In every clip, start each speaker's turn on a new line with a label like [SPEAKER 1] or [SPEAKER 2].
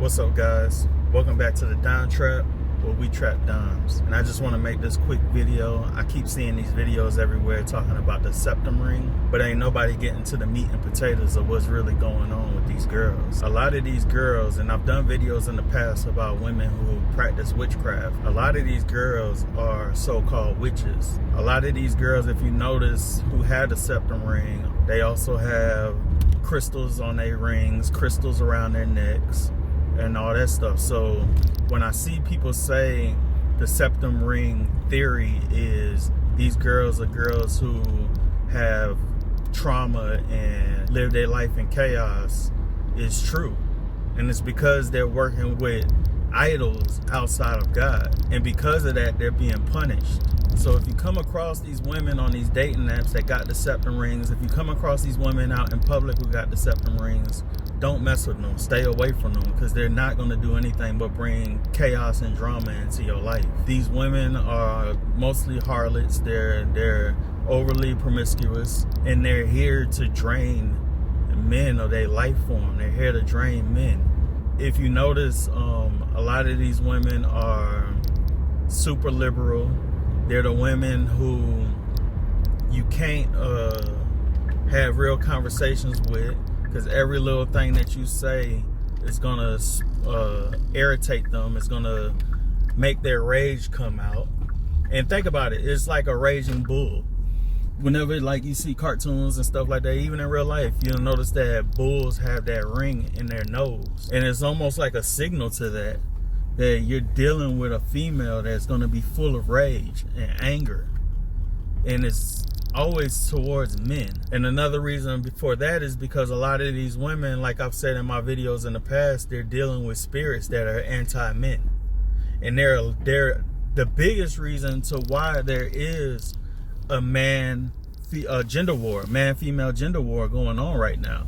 [SPEAKER 1] What's up, guys? Welcome back to the Dime Trap, where we trap dimes. And I just want to make this quick video. I keep seeing these videos everywhere talking about the septum ring, but ain't nobody getting to the meat and potatoes of what's really going on with these girls. A lot of these girls, and I've done videos in the past about women who practice witchcraft, a lot of these girls are so-called witches. A lot of these girls, if you notice, who had a septum ring, they also have crystals on their rings, crystals around their necks, and all that stuff. So when I see people say the septum ring theory is these girls are girls who have trauma and live their life in chaos, it's true. And it's because they're working with idols outside of God. And because of that, they're being punished. So if you come across these women on these dating apps that got the septum rings, if you come across these women out in public who got the septum rings, don't mess with them. Stay away from them, because they're not going to do anything but bring chaos and drama into your life. These women are mostly harlots. They're overly promiscuous, and they're here to drain men of their life form. They're here to drain men. If you notice, a lot of these women are super liberal. They're the women who you can't have real conversations with, because every little thing that you say is gonna irritate them. It's gonna make their rage come out. And think about it, it's like a raging bull. Whenever like you see cartoons and stuff like that, even in real life, you'll notice that bulls have that ring in their nose. And it's almost like a signal to that you're dealing with a female that's gonna be full of rage and anger. And it's always towards men. And another reason for that is because a lot of these women, like I've said in my videos in the past, they're dealing with spirits that are anti-men. And they're the biggest reason to why there is a gender war, man-female gender war going on right now,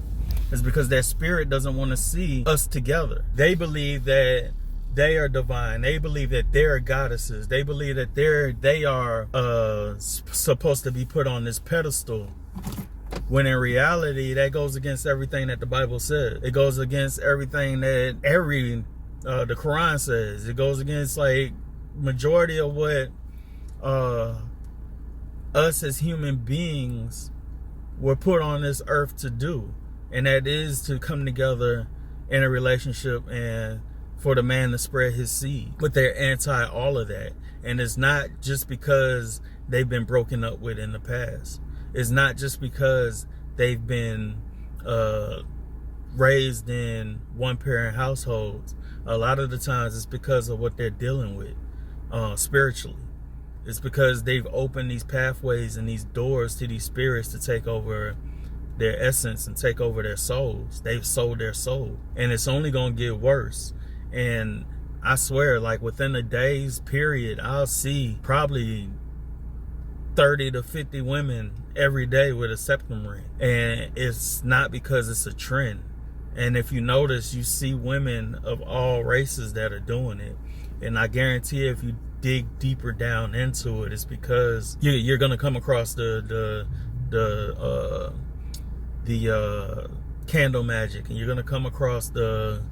[SPEAKER 1] is because that spirit doesn't want to see us together. They believe that they are divine. They believe that they're goddesses. They believe that they are supposed to be put on this pedestal, when in reality that goes against everything that the Bible says. It goes against everything that the Quran says. It goes against like majority of what us as human beings were put on this earth to do, and that is to come together in a relationship and for the man to spread his seed. But they're anti all of that. And it's not just because they've been broken up with in the past. It's not just because they've been raised in one-parent households. A lot of the times it's because of what they're dealing with spiritually. It's because they've opened these pathways and these doors to these spirits to take over their essence and take over their souls. They've sold their soul. And it's only going to get worse. And I swear, like within a day's period, I'll see probably 30 to 50 women every day with a septum ring. And it's not because it's a trend. And if you notice, you see women of all races that are doing it. And I guarantee if you dig deeper down into it, it's because you're going to come across the candle magic, and you're going to come across the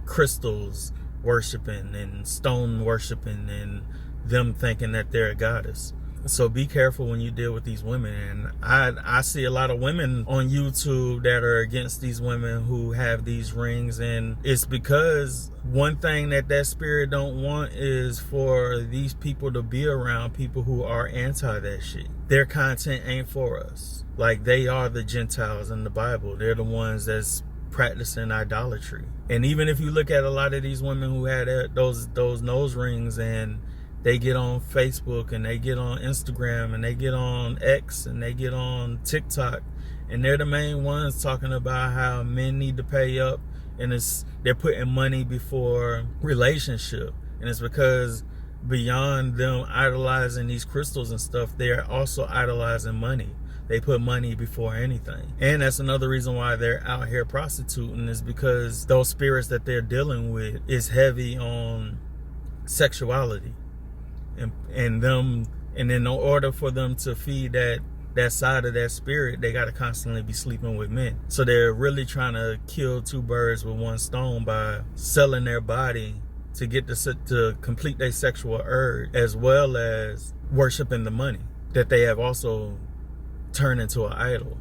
[SPEAKER 1] crystals worshiping and stone worshiping and them thinking that they're a goddess. So be careful when you deal with these women. And I see a lot of women on YouTube that are against these women who have these rings, and it's because one thing that spirit don't want is for these people to be around people who are anti that shit. Their content ain't for us. Like, they are the Gentiles in the Bible. They're the ones that's practicing idolatry. And even if you look at a lot of these women who had those nose rings, and they get on Facebook and they get on Instagram and they get on X and they get on TikTok, and they're the main ones talking about how men need to pay up, and they're putting money before relationship. And it's because beyond them idolizing these crystals and stuff, they're also idolizing money. They put money before anything. And that's another reason why they're out here prostituting, is because those spirits that they're dealing with is heavy on sexuality. And in order for them to feed that that side of that spirit, they got to constantly be sleeping with men. So they're really trying to kill two birds with one stone by selling their body to get to complete their sexual urge, as well as worshiping the money that they have also turned into an idol.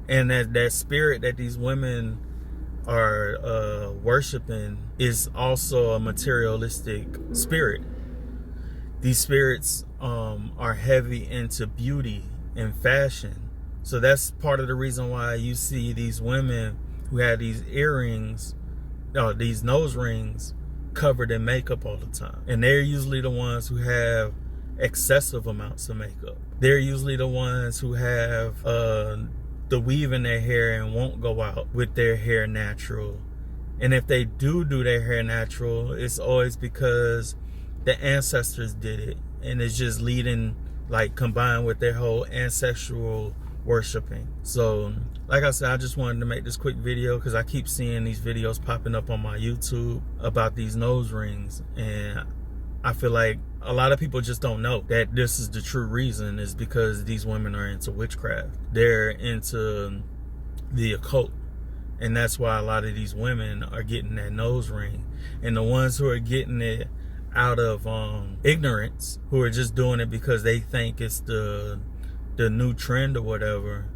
[SPEAKER 1] And that spirit that these women are worshiping is also a materialistic spirit. These spirits are heavy into beauty and fashion. So that's part of the reason why you see these women who have these earrings, these nose rings, covered in makeup all the time. And they're usually the ones who have excessive amounts of makeup. They're usually the ones who have the weave in their hair and won't go out with their hair natural. And if they do their hair natural, it's always because the ancestors did it, and it's just leading, like, combined with their whole ancestral worshiping. So like I said, I just wanted to make this quick video because I keep seeing these videos popping up on my YouTube about these nose rings, and I feel like a lot of people just don't know that this is the true reason, is because these women are into witchcraft. They're into the occult. And that's why a lot of these women are getting that nose ring. And the ones who are getting it out of ignorance, who are just doing it because they think it's the new trend or whatever,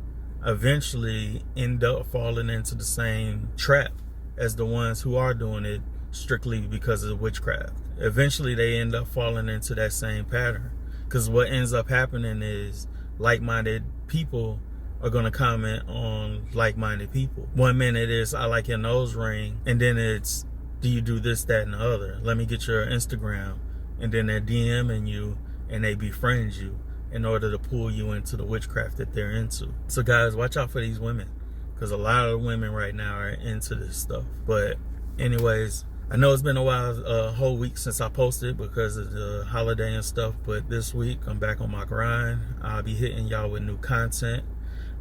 [SPEAKER 1] eventually end up falling into the same trap as the ones who are doing it strictly because of witchcraft. Eventually they end up falling into that same pattern, because what ends up happening is like-minded people are going to comment on like-minded people. 1 minute is, I like your nose ring, and then it's, do you do this, that, and the other? Let me get your Instagram. And then they're DMing you and they befriend you in order to pull you into the witchcraft that they're into. So guys, watch out for these women, because a lot of women right now are into this stuff. But anyways, I know it's been a while, a whole week since I posted because of the holiday and stuff, but this week I'm back on my grind. I'll be hitting y'all with new content.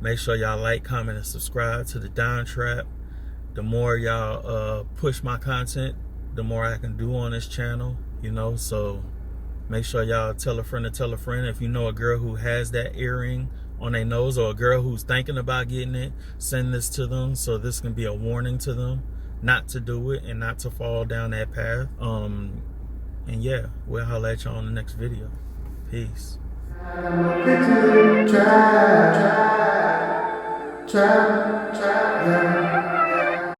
[SPEAKER 1] Make sure y'all like, comment, and subscribe to the Don Trap. The more y'all push my content, the more I can do on this channel, you know. So make sure y'all tell a friend to tell a friend. If you know a girl who has that earring on their nose, or a girl who's thinking about getting it, send this to them so this can be a warning to them not to do it and not to fall down that path. And yeah, we'll holler at y'all on the next video. Peace. Try.